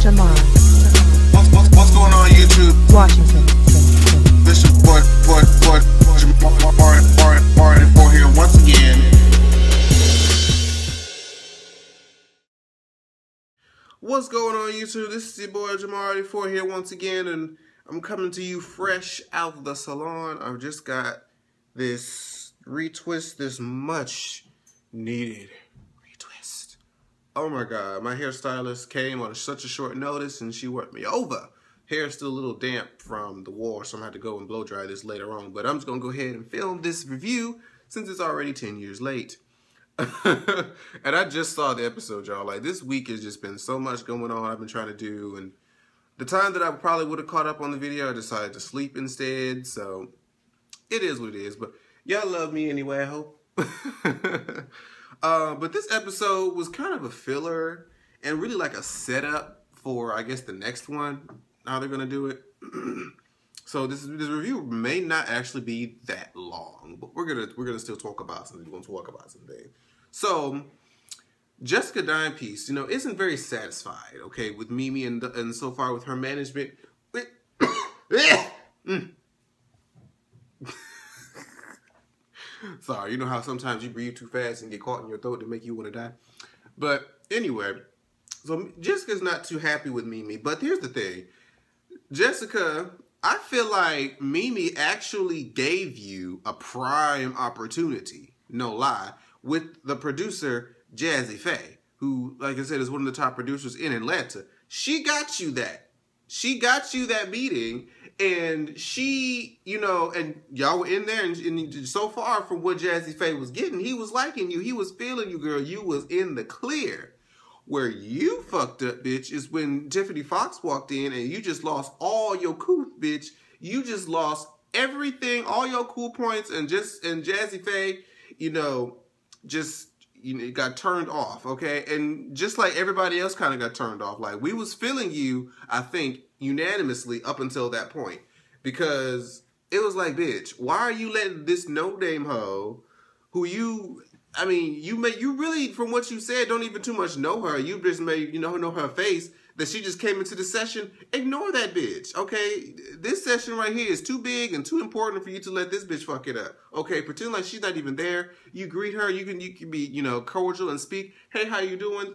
Shamar. What's going on YouTube? Washington. This is Jamari 4 here once again. What's going on YouTube? This is your boy Jamari 4 here once again, and I'm coming to you fresh out of the salon. I've just got this retwist, this much needed retwist. Oh my god, my hairstylist came on such a short notice and she worked me over. Hair's still a little damp from the war, so I'm gonna have to go and blow dry this later on. But I'm just gonna go ahead and film this review since it's already 10 years late. And I just saw the episode, y'all. Like, this week has just been so much going on I've been trying to do, and the time that I probably would have caught up on the video, I decided to sleep instead. So it is what it is. But y'all love me anyway, I hope. But this episode was kind of a filler and really like a setup for, I guess, the next one, how they're gonna do it. So this review may not actually be that long, but we're gonna still talk about something. We're gonna talk about something. So Jessica Dimepiece, isn't very satisfied, okay, with Mimi and so far with her management. Sorry, you know how sometimes you breathe too fast and get caught in your throat to make you want to die. But anyway, so Jessica's not too happy with Mimi. But here's the thing, Jessica, I feel like Mimi actually gave you a prime opportunity, no lie, with the producer Jazzy Faye, who, like I said, is one of the top producers in Atlanta. She got you that. She got you that meeting, and she, and y'all were in there, and so far from what Jazzy Faye was getting, he was liking you. He was feeling you, girl. You was in the clear. Where you fucked up, bitch, is when Tiffany Fox walked in and you just lost all your cool, bitch. You just lost everything, all your cool points, and Jazzy Faye, got turned off, okay? And just like everybody else kind of got turned off, like we was feeling you, I think, unanimously up until that point. Because it was like, bitch, why are you letting this no-name hoe, who you really, from what you said, don't even too much know her. You just may, know her face, that she just came into the session. Ignore that bitch, okay? This session right here is too big and too important for you to let this bitch fuck it up, okay? Pretend like she's not even there. You greet her. You can be, cordial and speak. Hey, how you doing?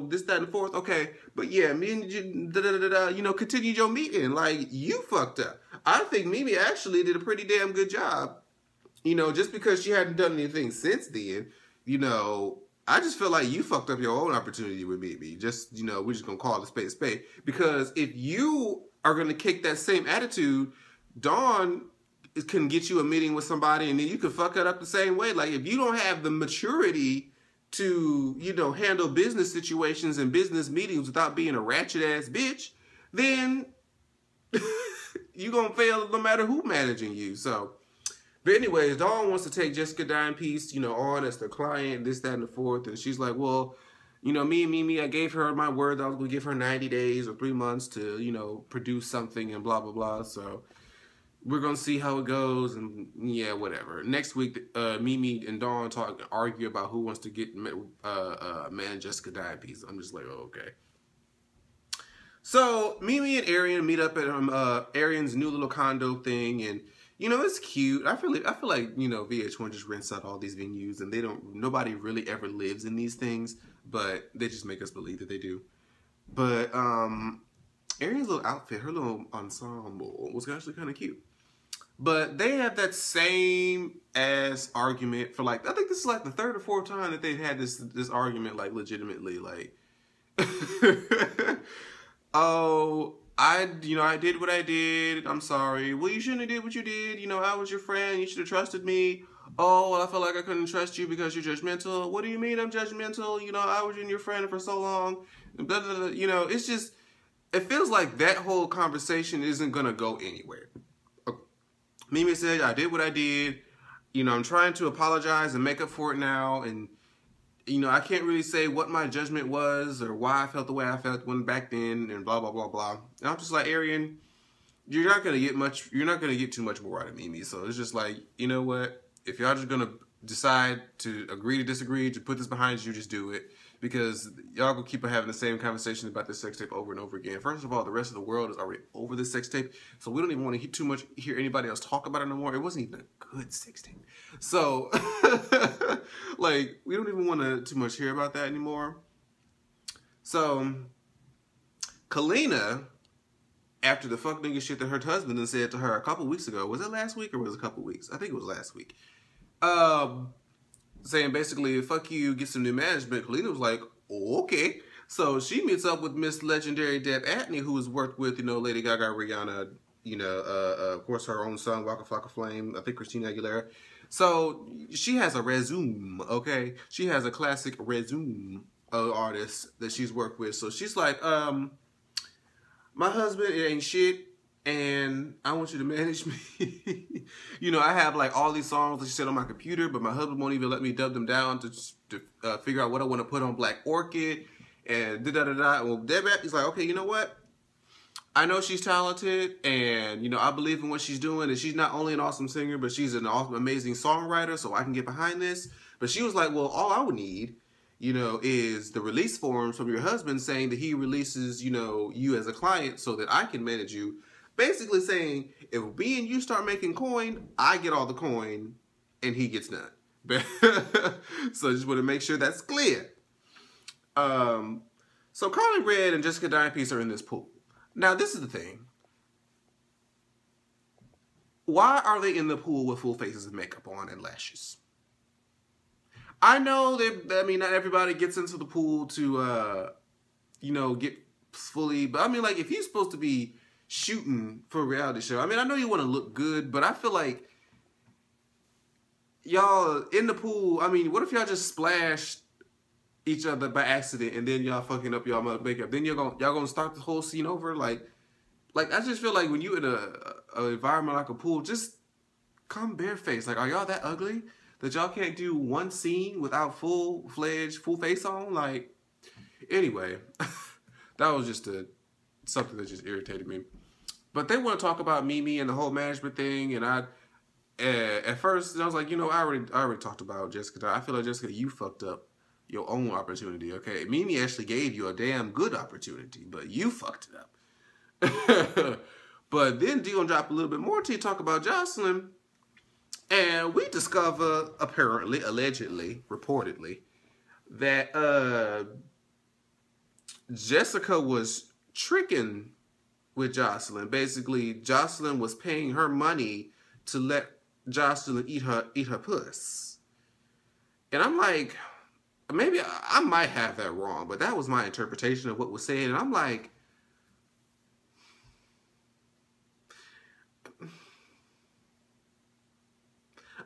This, that, and the fourth. Okay, but yeah, me and you, continued your meeting. Like, you fucked up. I think Mimi actually did a pretty damn good job. Just because she hadn't done anything since then, I just feel like you fucked up your own opportunity with Mimi. Just, we're just going to call it a spade. Because if you are going to kick that same attitude, Dawn can get you a meeting with somebody and then you can fuck it up the same way. Like, if you don't have the maturity to, handle business situations and business meetings without being a ratchet-ass bitch, then you're going to fail no matter who managing you. So, but anyways, Dawn wants to take Jessica Dimepiece, on as the client, this, that, and the fourth. And she's like, well, Mimi, I gave her my word that I was going to give her 90 days or 3 months to, produce something and blah, blah, blah. So we're going to see how it goes. And yeah, whatever. Next week, Mimi and Dawn argue about who wants to get man Jessica Dimepiece. I'm just like, oh, okay. So Mimi and Arian meet up at Arian's new little condo thing, and it's cute. I feel like VH1 just rents out all these venues, and nobody really ever lives in these things, but they just make us believe that they do. But Arian's little outfit, her little ensemble, was actually kind of cute. But they have that same ass argument for I think this is like the third or fourth time that they've had this argument, like legitimately, like oh, I did what I did. I'm sorry. Well, you shouldn't have did what you did. I was your friend. You should have trusted me. Oh, well, I felt like I couldn't trust you because you're judgmental. What do you mean I'm judgmental? I was your friend for so long. Blah, blah, blah. It's just, it feels like that whole conversation isn't going to go anywhere. Mimi said, I did what I did. I'm trying to apologize and make up for it now. And I can't really say what my judgment was or why I felt the way I felt when back then and blah, blah, blah, blah. And I'm just like, Arian, you're not going to get too much more out of Mimi. So it's just like, you know what? If y'all just going to decide to agree to disagree, to put this behind you, just do it. because y'all gonna keep having the same conversation about this sex tape over and over again. First of all, the rest of the world is already over this sex tape, so we don't even want to hear anybody else talk about it no more. It wasn't even a good sex tape, so like we don't even want to too much hear about that anymore. So Kalina, after the fuck nigga shit that her husband then said to her a couple weeks ago, was it last week or was it a couple weeks? I think it was last week. Saying basically, fuck you, get some new management. Kalina was like, oh, okay. So she meets up with Miss Legendary Deb Atney, who has worked with, Lady Gaga, Rihanna, of course, her own song, Waka Flocka Flame, I think Christina Aguilera. So she has a resume, okay? She has a classic resume of artists that she's worked with. So she's like, my husband, it ain't shit. And I want you to manage me. I have like all these songs that she said on my computer, but my husband won't even let me dub them down to figure out what I want to put on Black Orchid and da-da-da-da. Well, Deb is like, okay, you know what? I know she's talented and, I believe in what she's doing. And she's not only an awesome singer, but she's an awesome, amazing songwriter. So I can get behind this. But she was like, well, all I would need, is the release forms from your husband saying that he releases, you as a client so that I can manage you. Basically saying, if me and you start making coin, I get all the coin, and he gets none. So I just want to make sure that's clear. So Carly Red and Jessica Diamond are in this pool. Now, this is the thing. Why are they in the pool with full faces of makeup on and lashes? I know that, not everybody gets into the pool to, get fully, but like, if you're supposed to be shooting for a reality show. I know you want to look good, but I feel like y'all in the pool, what if y'all just splashed each other by accident and then y'all fucking up y'all makeup? Then y'all gonna start the whole scene over? Like I just feel like when you in a environment like a pool, just come barefaced. Like, are y'all that ugly that y'all can't do one scene without full face on? Like, anyway, that was just something that just irritated me. But they want to talk about Mimi and the whole management thing, and at first I was like, I already talked about Jessica. I feel like, Jessica, you fucked up your own opportunity, okay? Mimi actually gave you a damn good opportunity, but you fucked it up. But then Dion dropped a little bit more to talk about Jocelyn, and we discover, apparently, allegedly, reportedly, that Jessica was tricking with Jocelyn. Basically, Jocelyn was paying her money to let Jocelyn eat her puss. And I'm like, maybe I might have that wrong, but that was my interpretation of what was said. And I'm like,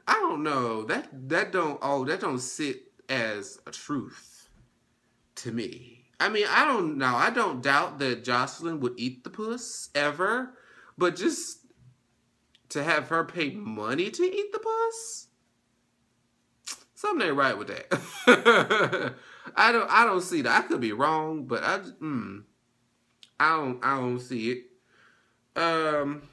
I don't know. That don't sit as a truth to me. I don't know. I don't doubt that Jocelyn would eat the puss ever, but just to have her pay money to eat the puss, something ain't right with that. I don't see that. I could be wrong, but I don't see it. And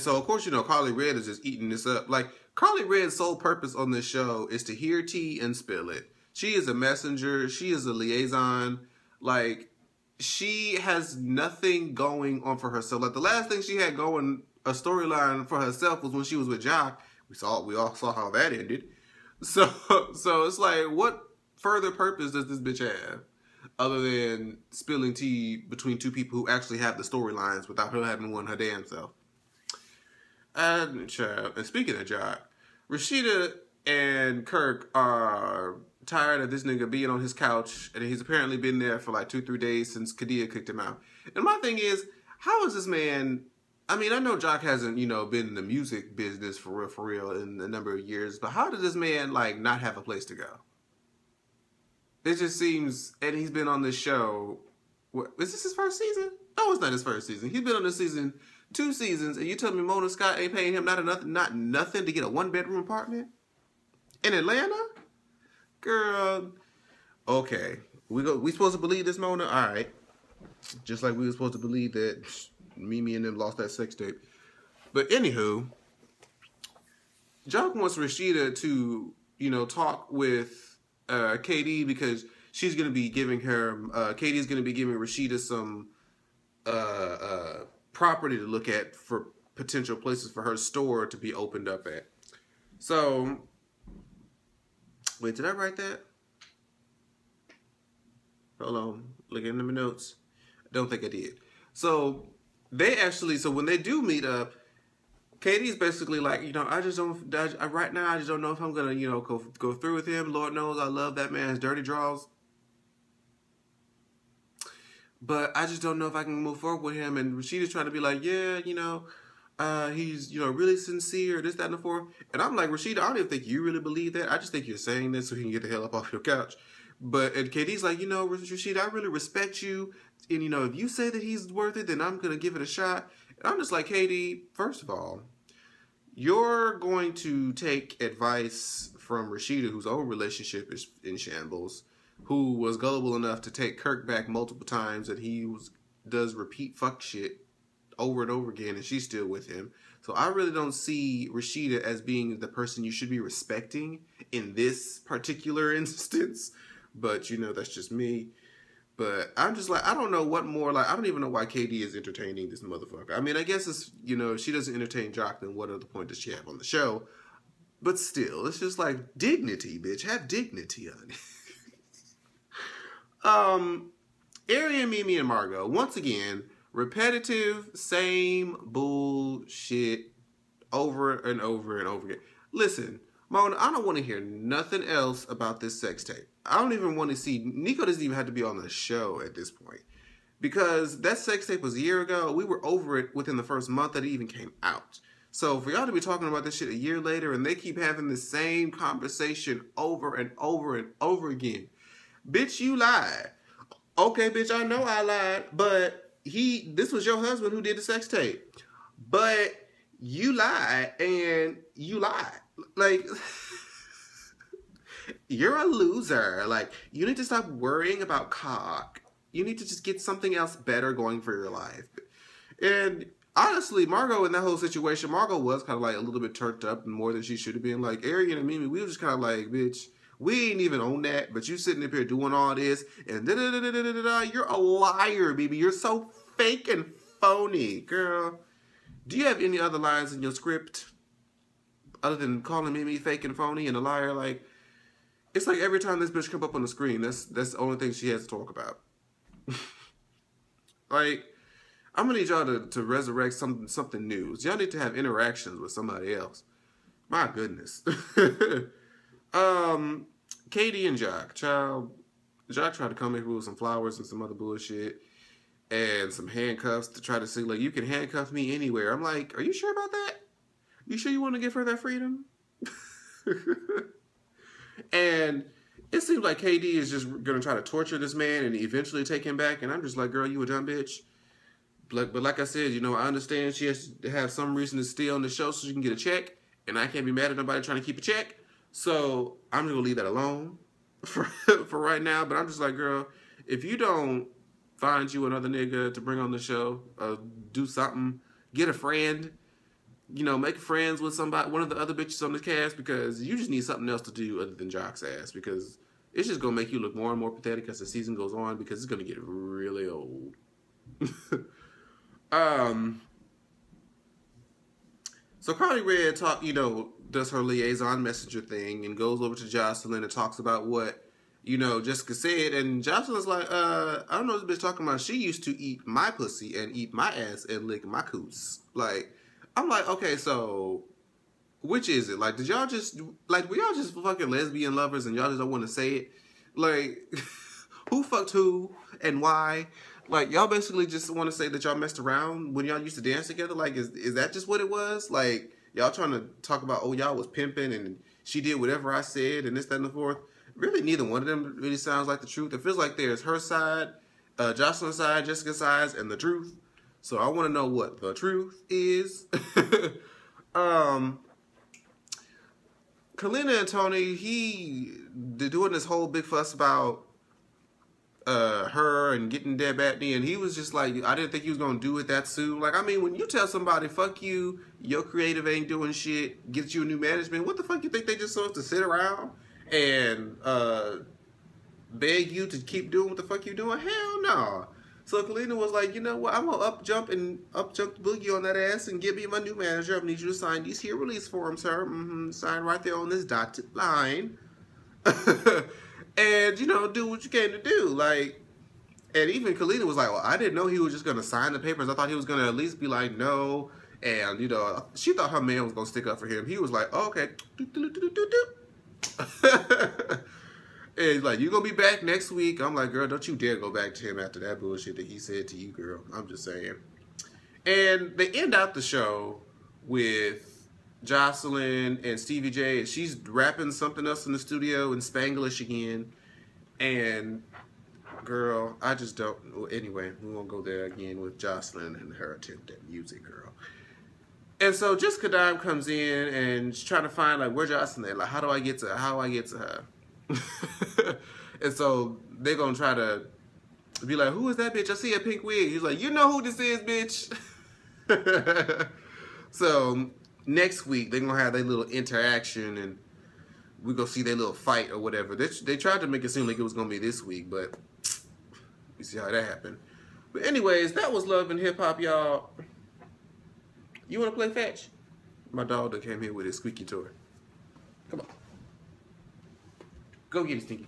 so of course Carly Red is just eating this up. Like, Carly Red's sole purpose on this show is to hear tea and spill it. She is a messenger. She is a liaison. Like, she has nothing going on for herself. Like, the last thing she had going, a storyline for herself, was when she was with Jock. We all saw how that ended. So it's like, what further purpose does this bitch have other than spilling tea between two people who actually have the storylines without her having one her damn self? And speaking of Jock, Rashida and Kirk are tired of this nigga being on his couch, and he's apparently been there for like 2-3 days since Kadia kicked him out. And my thing is, how is this man? I know Jock hasn't, been in the music business for real in a number of years, but how did this man like not have a place to go? It just seems, and he's been on this show. Is this his first season? No, it's not his first season. He's been on this season 2 seasons, and you tell me Mona Scott ain't paying him not nothing to get a 1-bedroom apartment in Atlanta? Girl, okay. We supposed to believe this, Mona? All right. Just like we were supposed to believe that Mimi and them lost that sex tape. But anywho, Jock wants Rashida to, talk with KD because she's gonna be giving her KD's gonna be giving Rashida some property to look at for potential places for her store to be opened up at. So, wait, did I write that? Hold on, looking in my notes. I don't think I did. So when they do meet up, Katie's basically like, you know, right now I just don't know if I'm gonna, you know, go through with him. Lord knows I love that man's dirty draws, but I just don't know if I can move forward with him. And Rashida's trying to be like, yeah, you know, he's, you know, really sincere, this, that, and the fourth. And I'm like, Rashida, I don't even think you really believe that. I just think you're saying this so he can get the hell up off your couch. And KD's like, you know, Rashida, I really respect you. And, you know, if you say that he's worth it, then I'm going to give it a shot. And I'm just like, KD, first of all, you're going to take advice from Rashida, whose own relationship is in shambles, who was gullible enough to take Kirk back multiple times, and does repeat fuck shit over and over again, and she's still with him. So I really don't see Rashida as being the person you should be respecting in this particular instance. But, you know, that's just me. But I'm just like, I don't know what more, like, I don't even know why KD is entertaining this motherfucker. I mean, I guess it's, you know, if she doesn't entertain Jock, then what other point does she have on the show? But still, it's just like, dignity, bitch. Have dignity, honey. Arian, Mimi, and Margot, once again, repetitive, same bullshit over and over and over again. Listen, Mona, I don't want to hear nothing else about this sex tape. I don't even want to see... Nico doesn't even have to be on the show at this point. Because that sex tape was a year ago. We were over it within the first month that it even came out. So for y'all to be talking about this shit a year later and they keep having the same conversation over and over and over again. Bitch, you lied. Okay, bitch, I know I lied. But this was your husband who did the sex tape. But you lied and you lied. Like... You're a loser. Like, you need to stop worrying about cock. You need to just get something else better going for your life. And honestly, Margot in that whole situation, Margot was kind of like a little bit turned up more than she should have been. Like, Arian and Mimi, we were just kind of like, bitch, we ain't even on that. But you sitting up here doing all this and da-da-da-da-da-da-da. You're a liar, baby. You're so fake and phony, girl. Do you have any other lines in your script other than calling Mimi fake and phony and a liar? Like, it's like every time this bitch come up on the screen, that's the only thing she has to talk about. Like, I'm gonna need y'all to resurrect something new. Y'all need to have interactions with somebody else. My goodness. Katie and Jock. Jock tried to come in with some flowers and some other bullshit and some handcuffs to try to say, like, you can handcuff me anywhere. I'm like, are you sure about that? You sure you want to give her that freedom? And it seems like KD is just going to try to torture this man and eventually take him back. And I'm just like, girl, you a dumb bitch. But like I said, you know, I understand she has to have some reason to stay on the show so she can get a check. And I can't be mad at nobody trying to keep a check. So I'm going to leave that alone for right now. But I'm just like, girl, if you don't find you another nigga to bring on the show, do something, get a friend. You know, make friends with somebody, one of the other bitches on the cast, because you just need something else to do other than Jock's ass, because it's just going to make you look more and more pathetic as the season goes on, because it's going to get really old. So Carly Red does her liaison messenger thing and goes over to Jocelyn and talks about what, you know, Jessica said, and Jocelyn's like, I don't know what this bitch talking about. She used to eat my pussy and eat my ass and lick my coots. Like, I'm like, okay, so which is it? Like, did y'all just, like, were y'all just fucking lesbian lovers and y'all just don't want to say it? Like, who fucked who and why? Like, y'all basically just want to say that y'all messed around when y'all used to dance together? Like, is that just what it was? Like, y'all trying to talk about, oh, y'all was pimping and she did whatever I said and this, that, and the fourth? Really, neither one of them really sounds like the truth. It feels like there's her side, Jocelyn's side, Jessica's side, and the truth. So I want to know what the truth is. Kalina and Tony, they're doing this whole big fuss about her and getting Deb Batney, and he was just like, I didn't think he was going to do it that soon. Like, I mean, when you tell somebody, fuck you, your creative ain't doing shit, get you a new management, what the fuck you think they just supposed to sit around and beg you to keep doing what the fuck you doing? Hell no. So Kalina was like, you know what? I'm gonna up jump the boogie on that ass and give me my new manager. I need you to sign these here release forms, sir. Sign right there on this dotted line, and you know, do what you came to do. Like, and even Kalina was like, well, I didn't know he was just gonna sign the papers. I thought he was gonna at least be like, no. And you know, she thought her man was gonna stick up for him. He was like, oh, okay. And he's like, you gonna be back next week? I'm like, girl, don't you dare go back to him after that bullshit that he said to you, girl. I'm just saying. And they end out the show with Jocelyn and Stevie J, and she's rapping something else in the studio in Spanglish again. And girl, I just don't. Well, anyway, we won't go there again with Jocelyn and her attempt at music, girl. And so Jessica Dime comes in and she's trying to find like where Jocelyn is. Like, how do I get to her? And so they're gonna try to be like, who is that bitch? I see a pink wig. He's like, you know who this is, bitch. So next week they're gonna have their little interaction and we're gonna see their little fight or whatever. They tried to make it seem like it was gonna be this week, but you see how that happened. But anyways, that was Love and Hip Hop, y'all. You wanna play fetch? My dog that came here with his squeaky toy. Come on. Go get it, Stinky.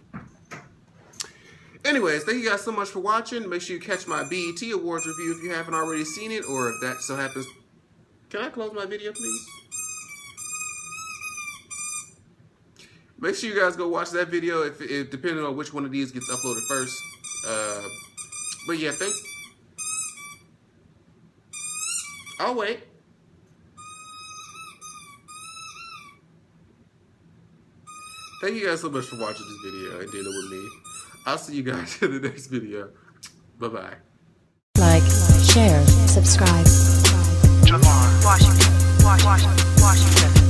Anyways, thank you guys so much for watching. Make sure you catch my BET Awards review if you haven't already seen it, or if that so happens. Can I close my video, please? Make sure you guys go watch that video if depending on which one of these gets uploaded first. But yeah, I'll wait. Thank you guys so much for watching this video and dealing with me. I'll see you guys in the next video. Bye-bye. Like, share, subscribe. Washington.